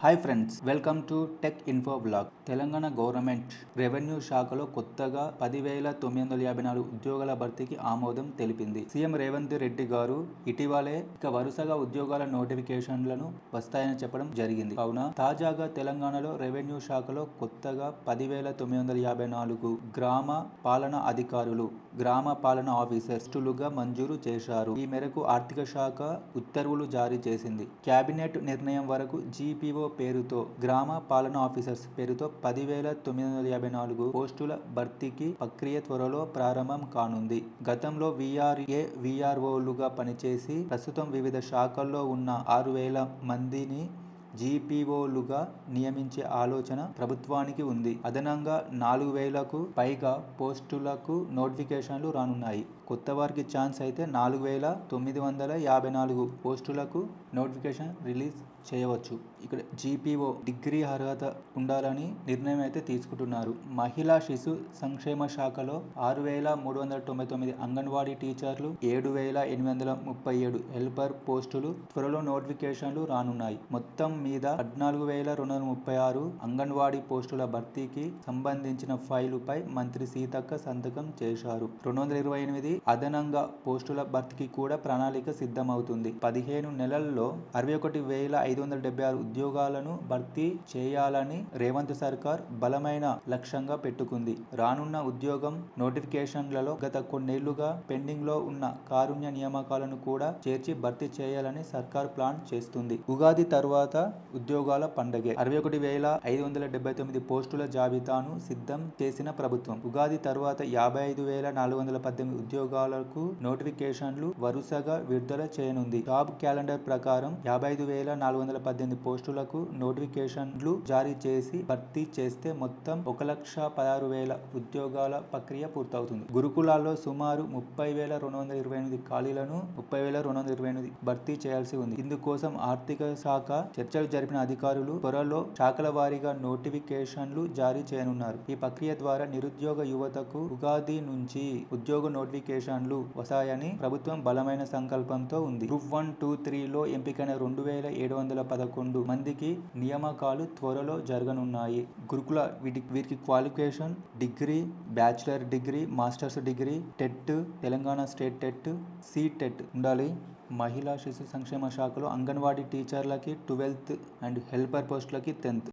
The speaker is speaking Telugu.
Hi friends, welcome to tech info blog. Telangana government revenue శాఖలో కొత్తగా 10,954 ఉద్యోగాల భర్తీకి ఆమోదం తెలిపింది. సీఎం రేవంత్ రెడ్డి గారు ఇటీవలే వరుసగా ఉద్యోగాల నోటిఫికేషన్లను వస్తాయని చెప్పడం జరిగింది. కావున తాజాగా తెలంగాణలో రెవెన్యూ శాఖలో కొత్తగా 10,954 గ్రామ పాలనా అధికారులు, గ్రామ పాలనా ఆఫీసర్లుగా మంజూరు చేశారు. ఈ మేరకు ఆర్థిక శాఖ ఉత్తర్వులు జారీ చేసింది. కేబినెట్ నిర్ణయం వరకు జీపీఓ పేరుతో, గ్రామ పాలనా ఆఫీసర్స్ పేరుతో 10,954 పోస్టుల భర్తీకి ప్రక్రియ త్వరలో ప్రారంభం కానుంది. గతంలో వీఆర్ఏ, వీఆర్ఓలుగా పనిచేసి ప్రస్తుతం వివిధ శాఖల్లో ఉన్న 6,000 మందిని జీపీఓలుగా నియమించే ఆలోచన ప్రభుత్వానికి ఉంది. అదనంగా 4,000కు పైగా పోస్టులకు నోటిఫికేషన్లు రానున్నాయి. కొత్త వారికి ఛాన్స్ అయితే 4,954 పోస్టులకు నోటిఫికేషన్ రిలీజ్ చేయవచ్చు. ఇక్కడ జీపీఓ డిగ్రీ అర్హత ఉండాలని నిర్ణయం అయితే తీసుకుంటున్నారు. మహిళా శిశు సంక్షేమ శాఖలో 6,399 అంగన్వాడీ టీచర్లు, 7,837 హెల్పర్ పోస్టులు త్వరలో నోటిఫికేషన్లు రానున్నాయి. మొత్తం మీద 14,236 అంగన్వాడీ పోస్టుల భర్తీకి సంబంధించిన ఫైలుపై మంత్రి సీతక్క సంతకం చేశారు. 228 అదనంగా పోస్టుల భర్తీకి కూడా ప్రణాళిక సిద్ధమవుతుంది. 15 నెలల్లో 61,576 ఉద్యోగాలను భర్తీ చేయాలని రేవంత్ సర్కార్ బలమైన లక్ష్యంగా పెట్టుకుంది. రానున్న ఉద్యోగం నోటిఫికేషన్లలో గత కొన్నేళ్లుగా పెండింగ్ లో ఉన్న కారుణ్య నియామకాలను కూడా చేర్చి భర్తీ చేయాలని సర్కార్ ప్లాన్ చేస్తుంది. ఉగాది తర్వాత ఉద్యోగాల పండగే. 61,579 పోస్టుల జాబితాను సిద్ధం చేసిన ప్రభుత్వం ఉగాది తర్వాత 55,418 ఉద్యోగాలకు నోటిఫికేషన్లు వరుసగా విడుదల చేయనుంది. జాబ్ క్యాలెండర్ ప్రకారం 55,418 పోస్టులకు నోటిఫికేషన్లు జారీ చేసి భర్తీ చేస్తే మొత్తం 1,16,000 ఉద్యోగాల ప్రక్రియ పూర్తవుతుంది. గురుకులాల్లో సుమారు 30,228 ఖాళీలను 30,228 భర్తీ చేయాల్సి ఉంది. ఇందుకోసం ఆర్థిక శాఖ చర్చలు జరిపిన అధికారులు త్వరలో శాఖల వారీగా నోటిఫికేషన్లు జారీ చేయనున్నారు. ఈ ప్రక్రియ ద్వారా నిరుద్యోగ యువతకు ఉగాది నుంచి ఉద్యోగ నోటిఫికేషన్లు వస్తాయని ప్రభుత్వం బలమైన సంకల్పంతో ఉంది. గ్రూప్ 1, 2, 3లో ఎంపికైన 2,711 మందికి నియామకాలు త్వరలో జరగనున్నాయి. గురుకుల వీరికి qualification degree, bachelor degree, masters degree, TET, Telangana state TET, CTET ఉండాలి. మహిళా శిశు సంక్షేమ శాఖలో అంగన్వాడీ టీచర్లకి 12th అండ్ హెల్పర్ పోస్టులకి 10th.